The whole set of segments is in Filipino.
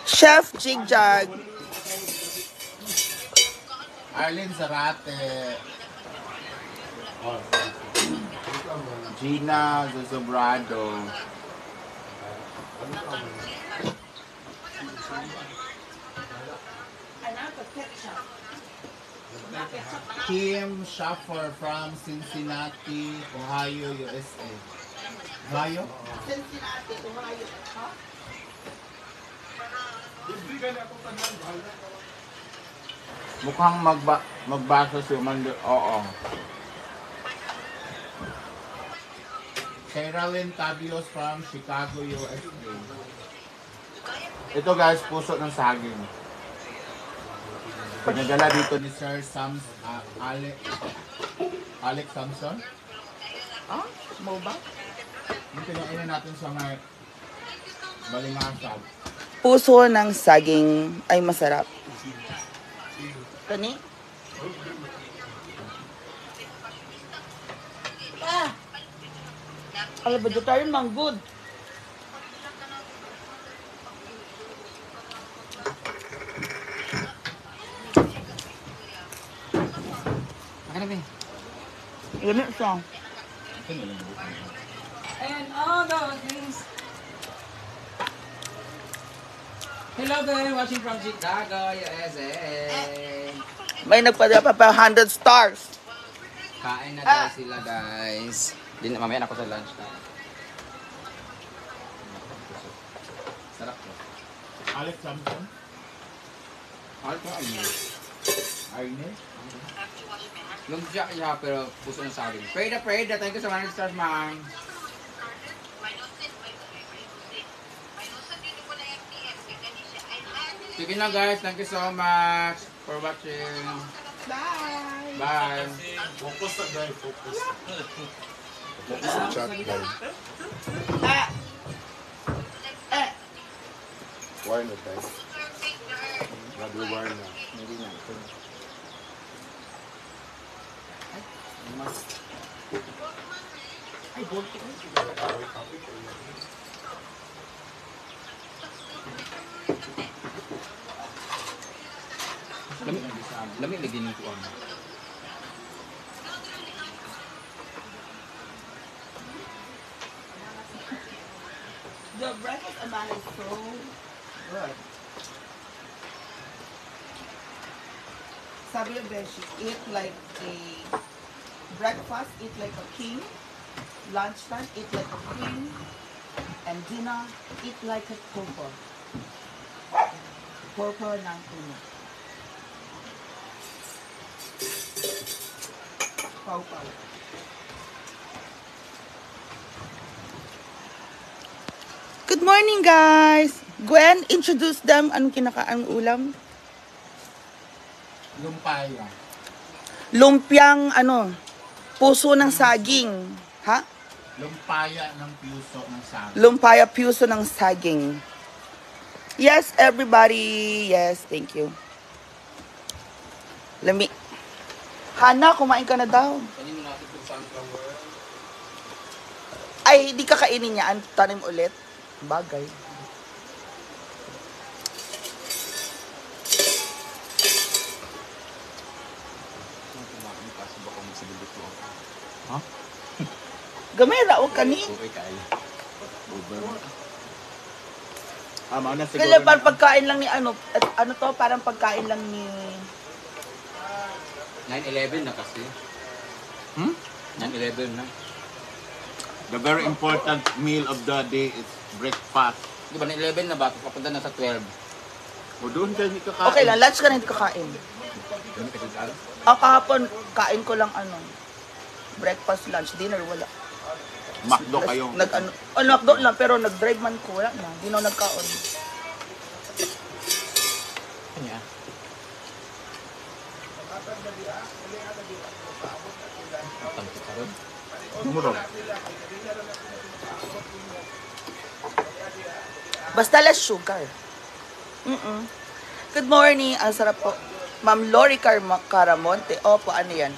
Chef Jigjag. Arlene Zarate. Gina Zozobrado. Kim Schaffer from Cincinnati, Ohio, USA. Ohio? Cincinnati, Ohio. Huh? Mukhang magbasa si Amanda. Oo. Sherilyn Tabios from Chicago, USA. Ito guys, puso ng saging. Pinagala dito ni Sir Alex Samson. Ah, mo ba? Yung pinainin natin sa may Balimasag. Puso ng saging ay masarap. Kani? Ah! Alam ba, tayo mang good. Ganit siya. And all those things. Hello guys, watching from Chicago, USA. May nagpadala pa 100 stars. Kain na guys sila guys. Mamaya na ako sa lunch na. Sarap to. Alex Samson. Alex na ano? Arne. Lumpia siya pero puso ng saging. Preda, thank you so much stars ma'am. Sige na guys, thank you so much for watching. Bye! Bye! Focus na guys, focus. Focus sa chat guys. Wire na guys. Radio wire na. Hindi na. Ay, bolt ko. Lamig lagi ng kuwan. The breakfast amount is so good. Sabi yung Beshi, eat like a breakfast, eat like a king. Lunchtime, eat like a queen. And dinner, eat like a pauper. Pauper ng puno. Pauper. Good morning, guys! Gwen, introduce them. Anong kinakaang ulam? Lumpaya. Lumpiang, puso ng saging. Ha? Lumpaya ng puso ng saging. Lumpaya, puso ng saging. Yes, everybody. Yes, thank you. Hana, kumain ka na daw. Kanino natin itong sunflower? Ay, hindi ka kainin niya. Tanim ulit. Bagay. Ha? Gamera, o kani. Okay kayo. Mauna siguro Kaya parang na- pagkain lang ni ano to, parang pagkain lang ni... 9/11 na kasi. 9/11 na. The very important meal of the day is breakfast. Di ba 9/11 na ba? Papunta na sa 12. O doon kayo hindi kakain. Okay lang, lunch ka na hindi kakain. Ganun kasi sa alas. Kahapon, kain ko lang breakfast, lunch, dinner, wala. Makdo kayo. Nakdo lang, pero nag-drive man ko, wala na. Di na ako nagkaon. Kanya. Murog. Basta less sugar. Good morning. Ang sarap po. Ma'am Lori Caramonte. Opo, ano yan?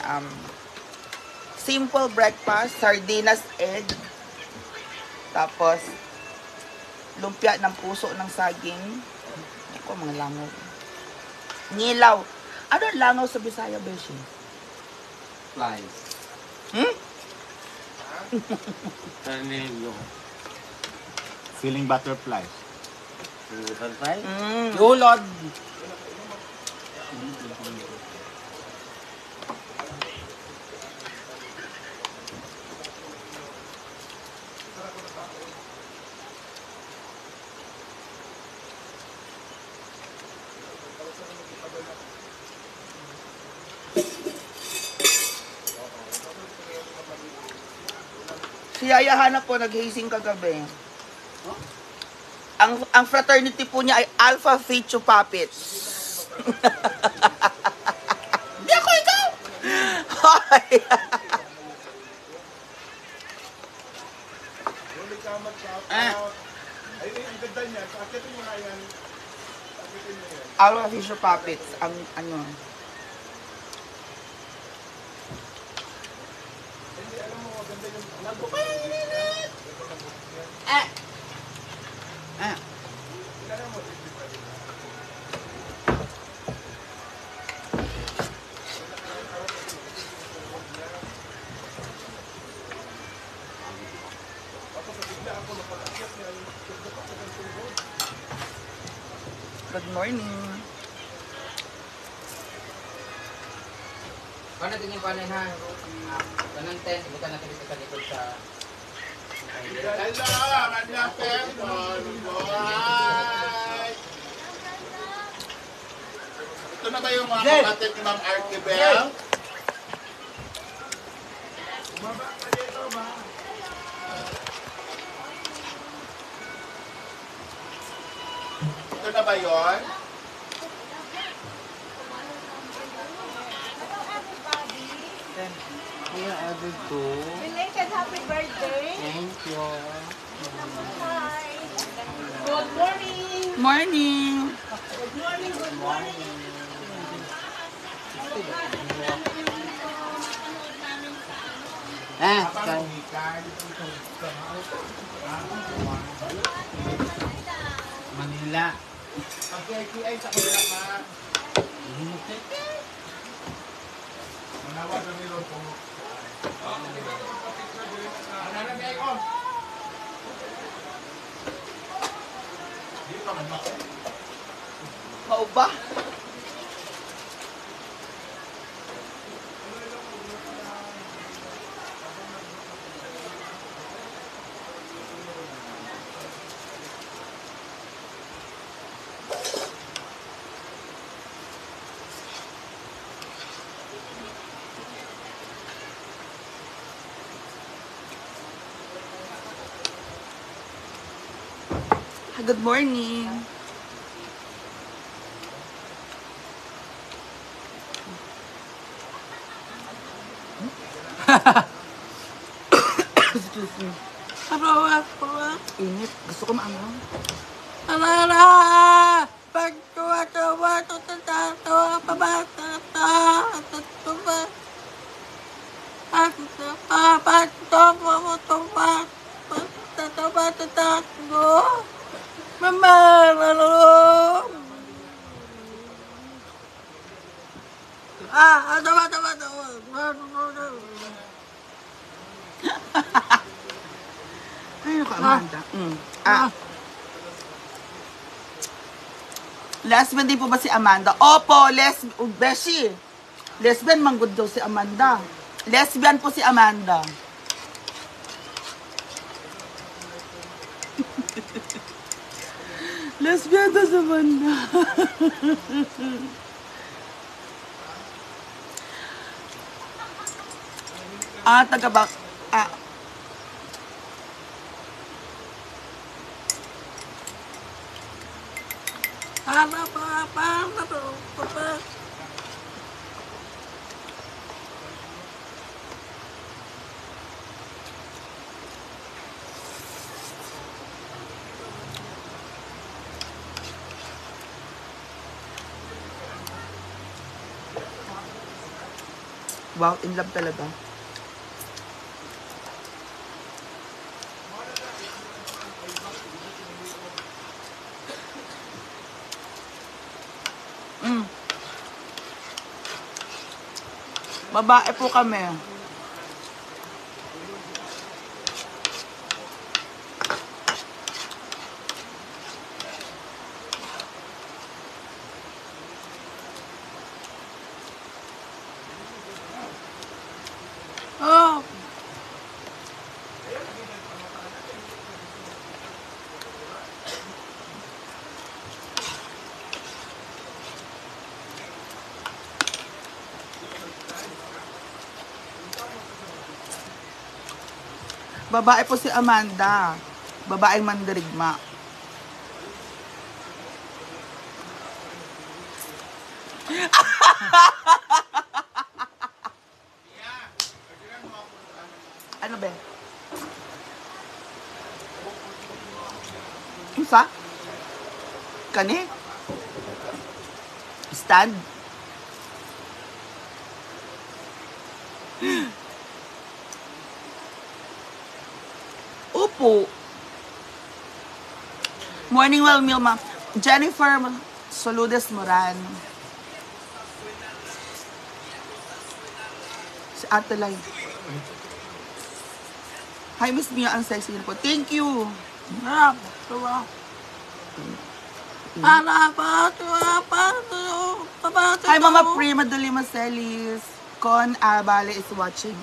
Simple breakfast. Sardinas, egg. Tapos, Lumpia ng puso ng saging. Ako, mga langaw. Ngilaw. Ano ang langaw sa Bisaya, Beshi? Flies. Hmm? Tanilo. Feeling butterflies. Butterfly? Yulod. Si Yaya Hanap po naghasing kagabi. Ang fraternity po niya ay Alpha Phi Chu Puppets. Hindi ako ikaw! Hoy! Alpha Phi Chu Puppets. Ang ano. Good morning. Paano natin yung panin ha? Kanang 10, ibutan natin ito sa likod sa... Hello, Madam Pemon. Boy! Ito na ba yung mga kapatid ni Ma'am Archibel? Ito na ba yun? Kaya order ko. Belated happy birthday. Thank you. Hi. Good morning. Morning. Good morning. Good morning. Manila. Pag-KPI sa kanila ma. Manawag kami ron po. Ano na biyay ko? Di pa man ako. Mau ba? Good morning. Excuse me. Init. Gusto ko maano. Ay, naku, Amanda. Lesbian din po ba si Amanda? Opo, Beshi. Lesbian, manggod daw si Amanda. Lesbian po si Amanda. Lesbian daw si Amanda. Taga ba? Wow, in love talaga. Babae po kami. Oh. Babae po si Amanda. Babaeng mandirigma. Ano ba? Isa? Kani? Stand? Opo. Morning well meal, ma'am. Jennifer Soludes Moran. Si Ate Lai. Hi, Miss Mia. Ang sexy niyo po. Thank you. Hi, Mama Prima Delima Celis. Con Abale is watching.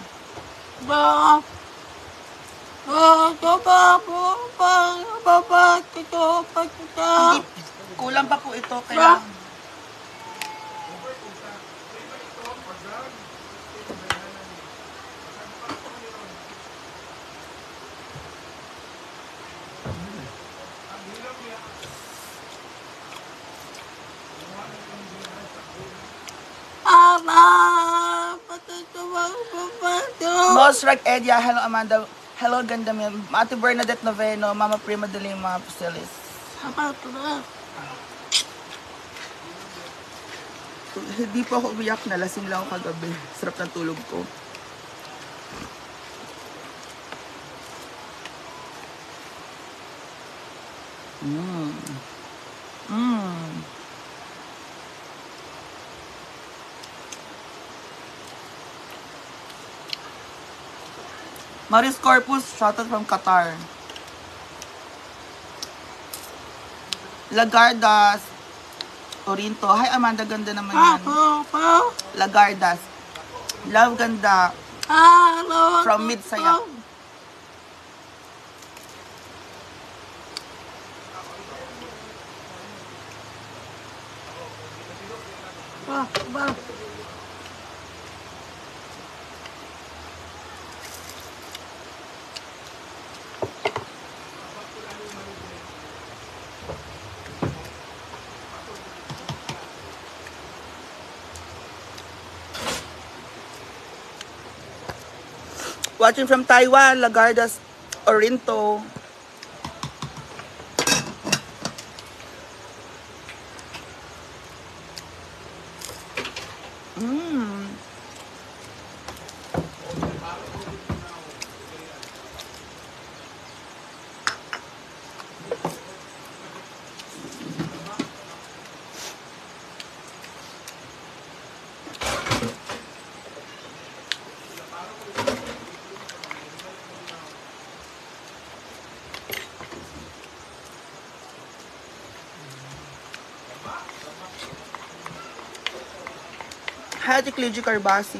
Hindi, kulang pa po ito. Kaya... Boss Rag Edia, hello Amanda, hello Gandamil, Ate Bernadette Noveno, Mama Prima de Lima Pusilis. Hindi po ako umiyak, nalasing lang ako kagabi. Sarap ng tulog ko. Maris Corpus, shoutout from Qatar. Lagardas, Orinto. Hi Amanda, ganda naman yan. Lagardas. Love, ganda. From Midsaya. Watching from Taiwan, Lagardas, Orinto. Hati Kliji Karbasi.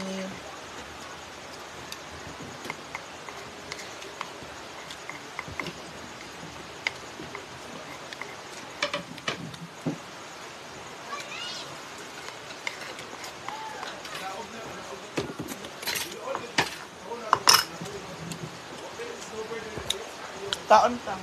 Taon ka.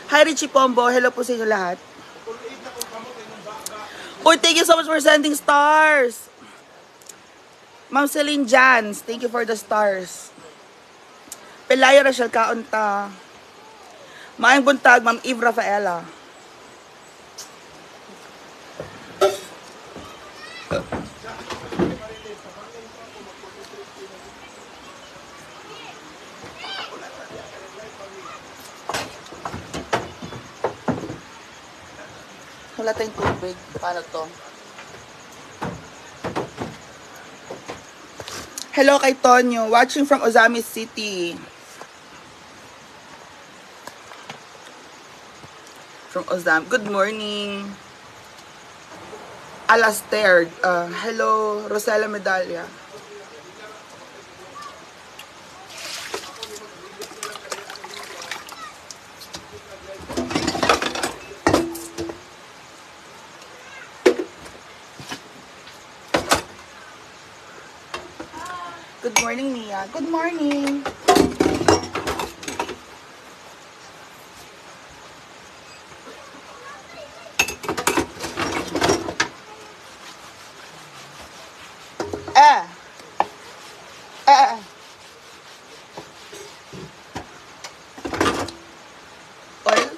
Hi, Richie Pombo. Hello po sa inyo lahat. Uy, thank you so much for sending stars. Ma'am Celine Jans, thank you for the stars. Pelaya Rachel Kaunta. Maayong buntag, Ma'am Eve Rafaela. Wala tayong tubig. Paano to? Hello kay Tonyo. Watching from Ozami City. From Ozami. Good morning. Alastair. Hello, Rosella Medalla. Good morning, Mia. Good morning. Oil?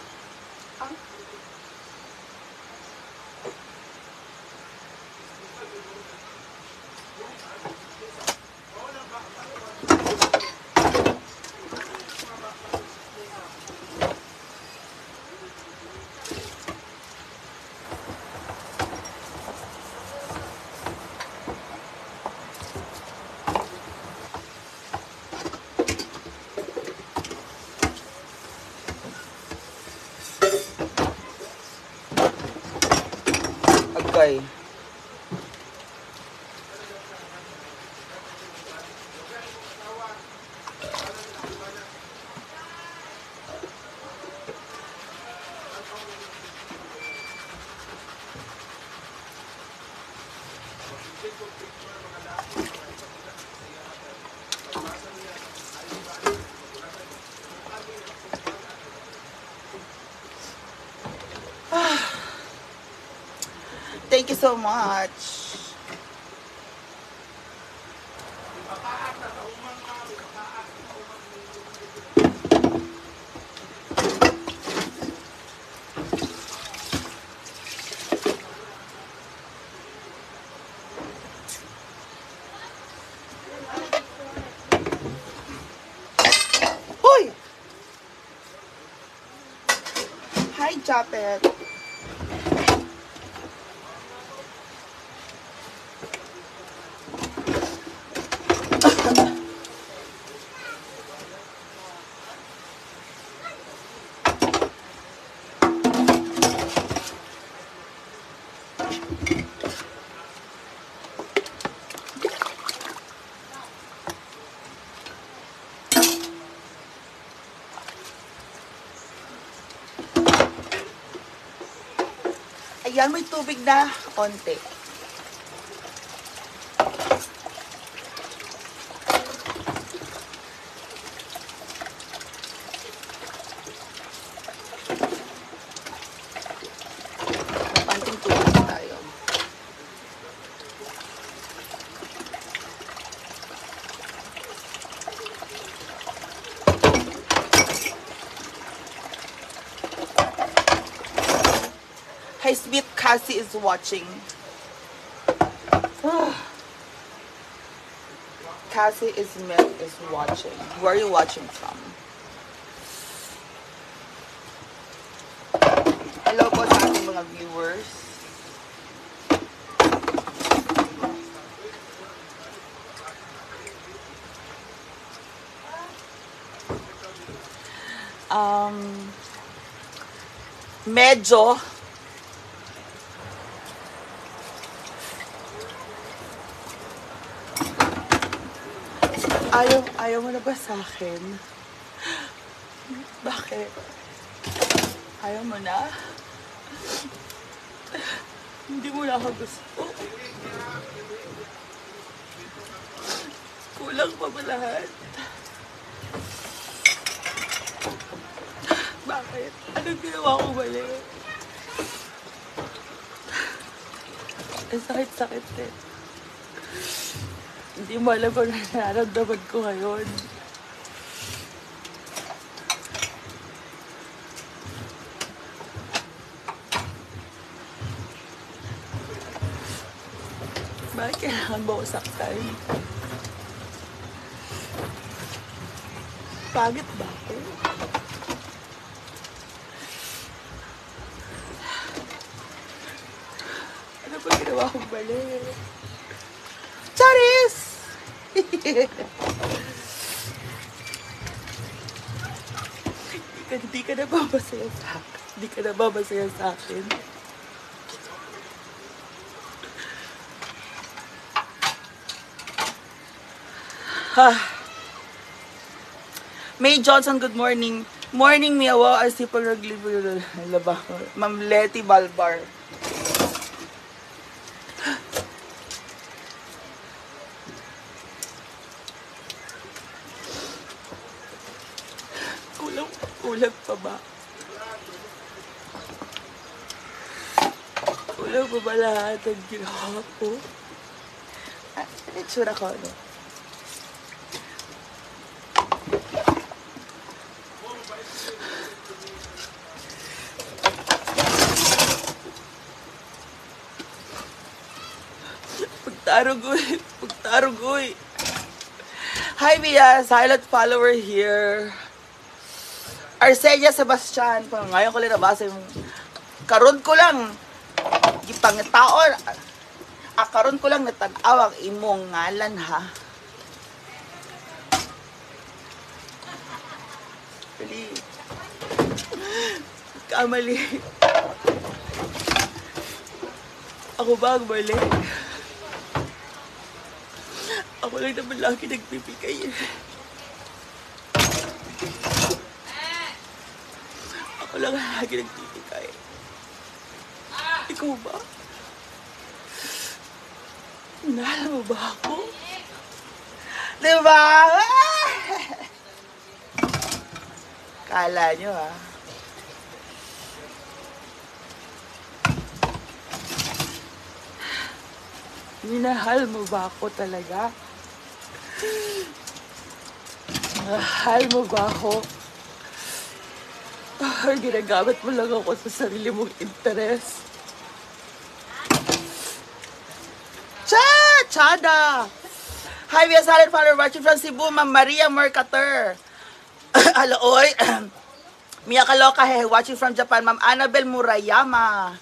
Okay. Thank you so much. Hoy! Hi, Japet. Ayan, may tubig na konti. Panting tubig na tayo. Hi, sweet Cassie is watching. Cassie is watching. Where are you watching from? Hello po sa ating mga viewers. Medyo ayaw mo na ba sa akin? Bakit? Ayaw mo na? Hindi mo na ako gusto. Kulang pa ba lahat? Bakit? Anong ginawa ko mali? Ang sakit-sakit eh. Hindi mo alam kung nararamdaman ko ngayon. Bakit kailangan mo ako saktan? Pagit ba ako? Ano ba ginawa kong mali? Charis! Hindi ka na ba masaya sa akin? Hindi ka na ba masaya sa akin? May Johnson, good morning. Morning, Miawa. Ay, si Pag-Raglibo yun. Ma'am Letty Balbar. Kulang pa ba? Kulang pa ba lahat ang ginawa ko? Itsura ko, ano? Pagtarugoy. Hi, Mia. Silent follower here. Arcelia Sebastian. Ngayon ko lang nabasa yung karon ko lang gipangitaon. Karon ko lang natanaw ang imong ngalan, ha. Dali. Kamali. Ako ba ang mali? Ako lang naman lagi nagbibigay. Ako lang lagi nagbibigay. Ikaw ba? Minahal mo ba ako? Diba? Kala nyo, ha? Minahal mo ba ako talaga? Mahal mo ba ako? Or ginagamit mo lang ako sa sarili mong interes? Chada! Hi, we are silent follower watching from Cebu, Ma'am Maria Mercator. Aloy. Mia Kaloka, hey, watching from Japan, Ma'am Annabel Murayama.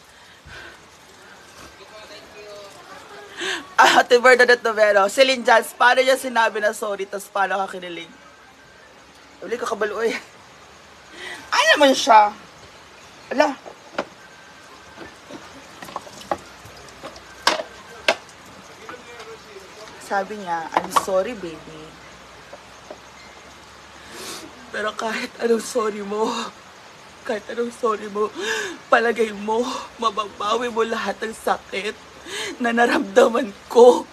Ate Bernadette Novero. Celine Jans, paano niya sinabi na sorry, tas paano ka kinilig? Uli ka kabaloy. Ay naman siya. Ala. Sabi niya, I'm sorry, baby. Pero kahit anong sorry mo, palagay mo, mababawi mo lahat ng sakit na naramdaman ko.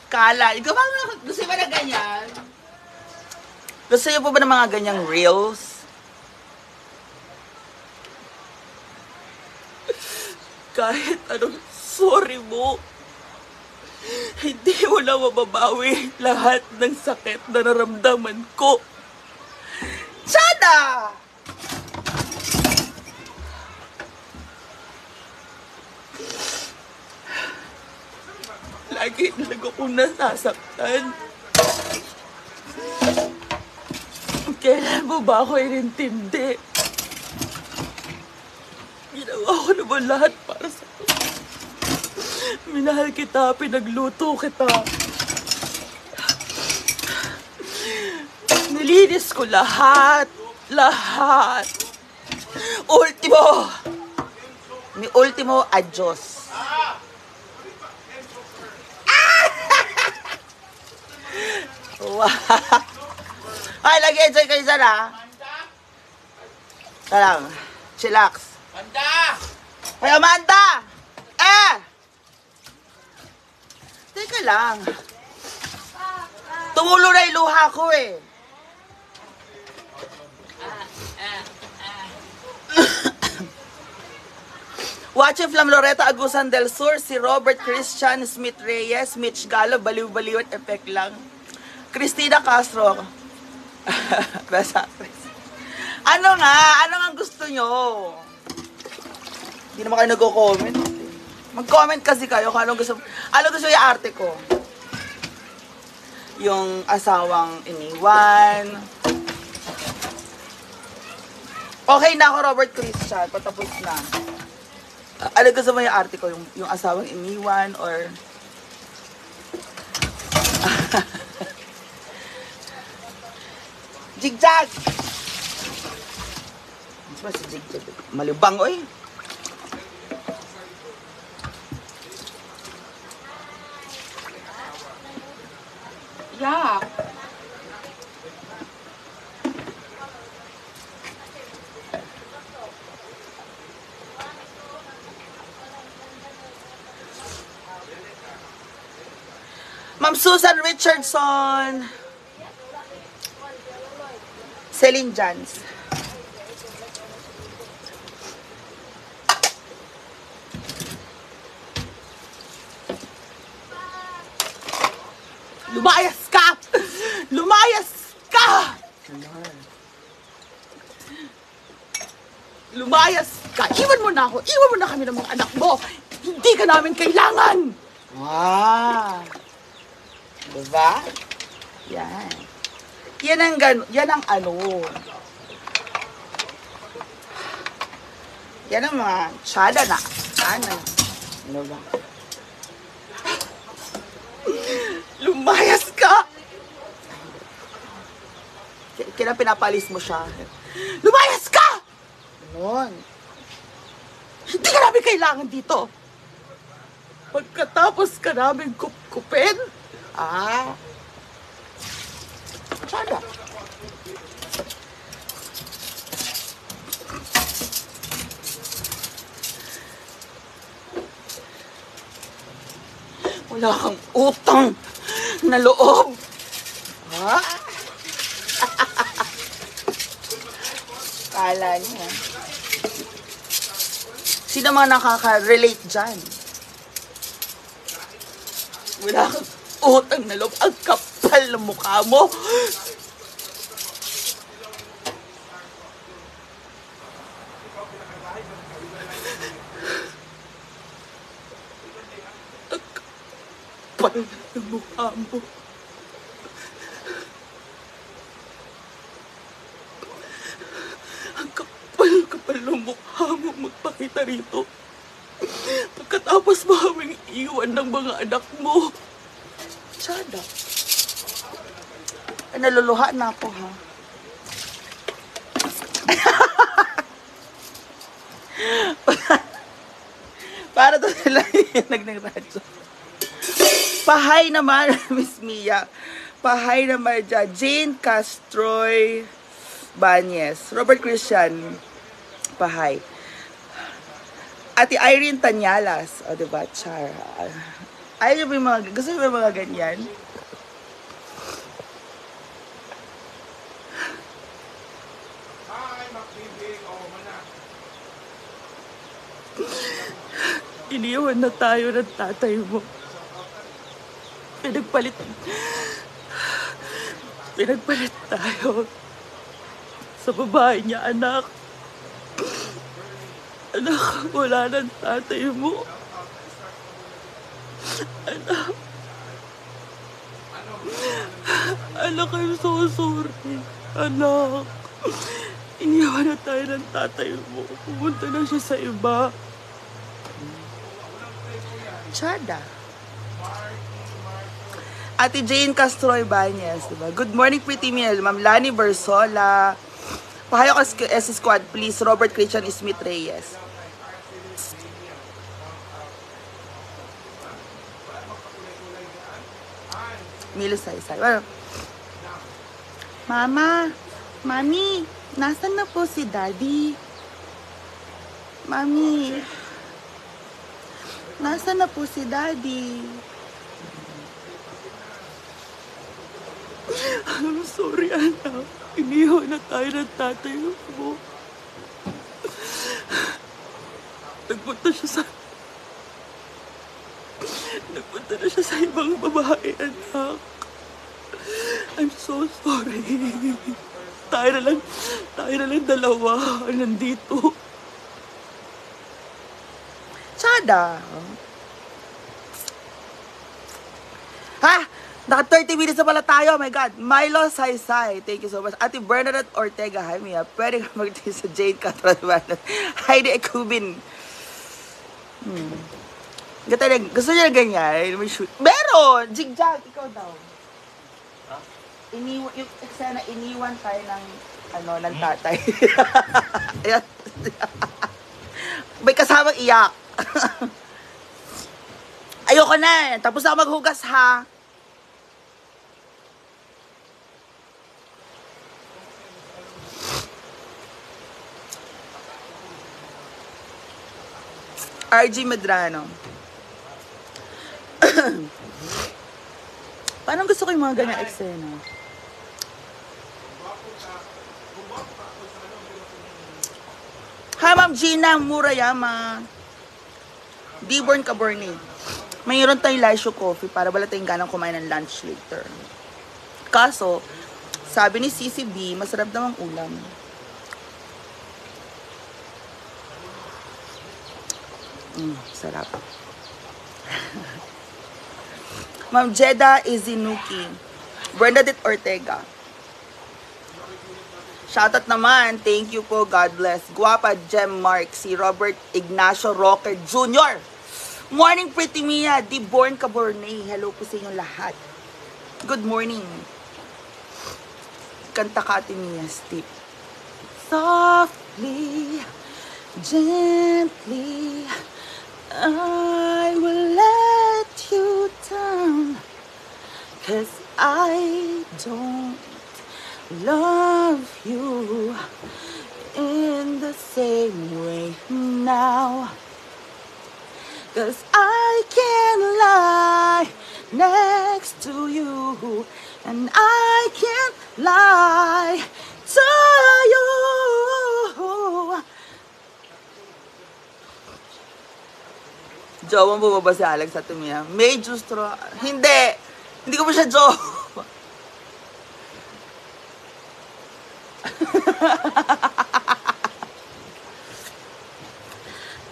Kala, ikaw ba gusto mo na ganyan? Gusto niyo po ba ng mga ganyang reels? Kahit anong sorry mo, hindi mo na mababawi lahat ng sakit na naramdaman ko. Chada! Lagi talaga akong nasasaktan. Kailan mo ba ako inintindi? Ginawa ko naman lahat para sa... Minahal kita, pinagluto kita. Nilinis ko lahat. Lahat. Ultimo. Mi ultimo, adios. Wow. Ay, nag-enjoy kayo dyan, ha? Talang. Chillax. Handa! Ay, Amanda! Teka lang. Tumulo na yung luha ko eh. Watching from Loretta Agusan del Sur, si Robert Christian Smith Reyes, Mitch Gallo, baliw-baliw at effect lang. Cristina Castro. Best actress. Ano nga? Ano nga gusto nyo? Hindi naman kayo nag-comment. Mag-comment kasi kayo kung ano gusto yung arte ko. Yung asawang iniwan. Okay na ako, Robert Christian. Patapos na. Ano gusto mo yung arte ko? Yung asawang iniwan or... Jigjag! Mas ba si Jigjag? Malibang, oy! Yeah. Ma'am Susan Richardson. Celine Jans. Lumayas ka! Lumayas ka! Lumayas ka! Iwan mo na ako! Iwan mo na kami ng mga anak mo! Hindi ka namin kailangan! Ah! Diba? Yan. Yan ang ano. Yan ang mga tsada na. Ano? Diba? Lumayas ka! Kaya pinapalis mo siya. Lumayas ka! Ganon. Hindi ka namin kailangan dito. Pagkatapos ka namin kupkupin, tsada. Wala kang utang na loob. Ha? Kala niya. Sino mga nakaka-relate dyan? Wala kang utang na loob. Ang kapal ng mukha mo. Ang kapal ng mukha mo. Ang kapal ng mukha mo. Magpakita rito. Pagkatapos mo kaming iwan ng mga anak mo. Tsada. Naluluha na ako, ha? Para to sila yung nagradyo. Pahay naman, Miss Mia. Pahay naman dyan. Jane Castroy Banyes. Robert Christian. Pahay. Ate Irene Tanyalas. O, diba? Char. Ayaw mo yung mga, gusto mo yung mga ganyan? Iniwan na tayo ng tatay mo. Pinagpalit tayo sa babae niya, anak. Anak, wala ng tatay mo. Anak, I'm so sorry. Anak, iniwan na tayo ng tatay mo. Pumunta na siya sa iba. Tsada. Ate Jane Castroy Banyes, diba? Good morning, pretty meal. Ma'am Lani Bersola. Pahayo ka S Squad, please. Robert Christian Smith Reyes. Milo Saysay. Well, Mama, Mami, nasan na po si Daddy? Mami, Nasaan na po si Daddy? I'm sorry, anak. Inihaw na tayo ng tatay mo. Nagpunta na siya sa ibang babae, anak. I'm so sorry. Tayo na lang dalawa nandito. Tsada. Ha? Naka 30 minutes na pala tayo. Oh my God. Milo Saysay. Thank you so much. Ate Bernadette Ortega. Hi, Mia. Pwede ka mag-tingin sa Jade Catron. Heidi Ekubin. Gusto niya na ganyan. Meron! Jigjag. Ikaw daw. Yung eksena, iniwan tayo ng tatay. Ayan. May kasamang iyak. Ayoko na. Tapos na maghugas, ha? RG Medrano. Parang gusto ko yung mga ganyan eksena. Hi, Ma'am Gina Murayama. Deborn Caborni. Mayroon tayong Lysho coffee para wala tayong ganang kumain ng lunch later. Kaso, sabi ni CCB, masarap daw ang ulam. Sarap. Ma'am Jeda Izinuki. Bernadette Ortega. Shoutout naman. Thank you po. God bless. Guapa Gem Mark. Si Robert Ignacio Rocker Jr. Morning, Pretty Mia. Deborn Caborne. Hello po sa inyong lahat. Good morning. Kanta ka, Ate Mia. Steve. Softly, gently, I will let you down, 'cause I don't love you in the same way now, 'cause I can lie next to you, and I can't lie to you. Jowa mo ba si Alex at Mia? May Justro. Hindi ko pa siya jowa.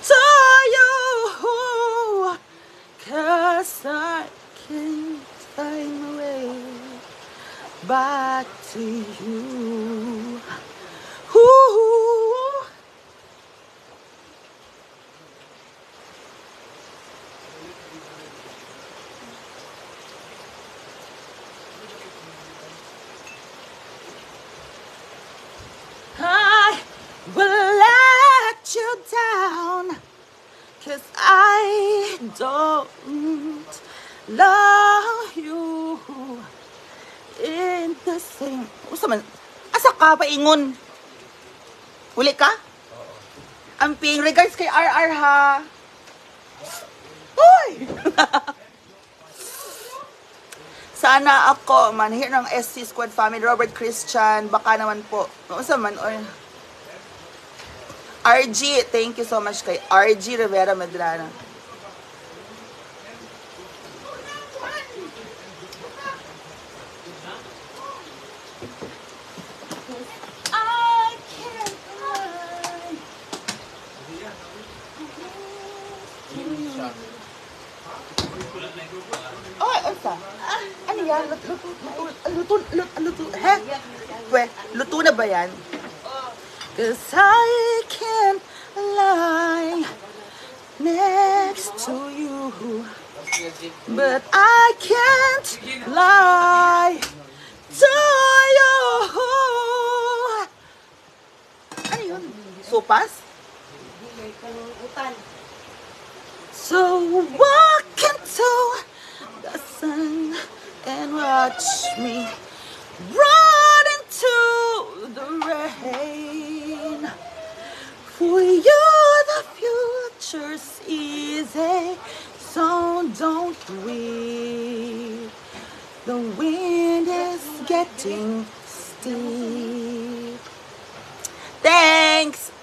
To you, 'cause I can't find my way back to you. Ooh. I will let you down, 'cause I don't love you in the same... Usa man? Asa ka, paingon? Uli ka? Amping, regards kay RR, ha? Uy! Sana ako, manhir ng SC Squad Family, Robert Christian, baka naman po. Usa man, oy. RG, thank you so much kay RG Rivera Medrano. Ano yan? Luto. He? Luto na ba yan? 'Cause I can't lie next to you, but I can't lie to you. Ano yun? Sopas? So walk into the sun and watch me run into the rain. For you the future's easy easy, so don't weep. The wind is getting steep. Thanks!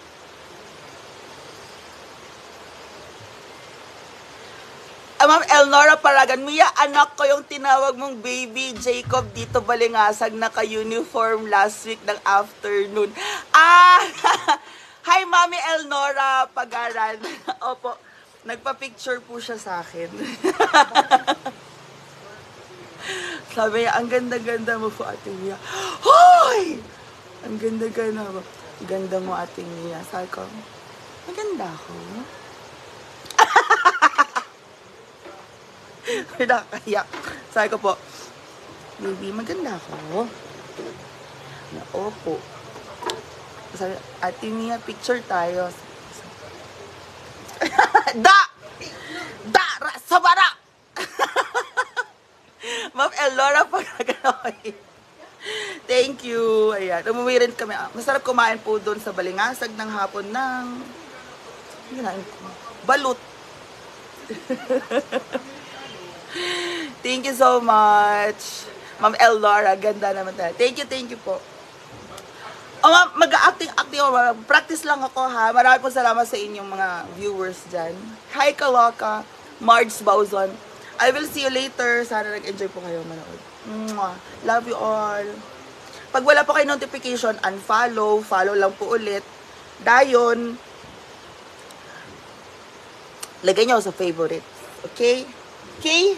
Ma'am Elnora Paragan, Mia, anak ko yung tinawag mong baby Jacob dito balingasag, naka-uniform last week ng afternoon. Hi, Mami Elnora Pagaran. Opo, nagpa-picture po siya sa akin. Sabi niya, ang ganda-ganda mo po, Ate Mia. Hoy! Ang ganda-ganda mo. Ganda mo, Ate Mia. Sabi ko, maganda ako. Nakakayak. Sabi ko po, baby, maganda ako. Opo. Sabi, Ate Mia, picture tayo. Da! Sabara! Ma'am Elora, pagkaganoy. Thank you. Ayan, umuwi rin kami. Masarap kumain po doon sa Balingasag ng hapon ng balut. Thank you so much. Ma'am Elora, ganda naman tayo. Thank you po. O ma'am, mag-acting ako. Practice lang ako ha. Marami po salamat sa inyong mga viewers dyan. Hi Kaloka, Marge Bauzon. I will see you later. Sana nag-enjoy po kayo manood. Mwah. Love you all. Pag wala po kayo notification, unfollow. Follow lang po ulit. Dayon. Lagay nyo sa favorite. Okay? Okay?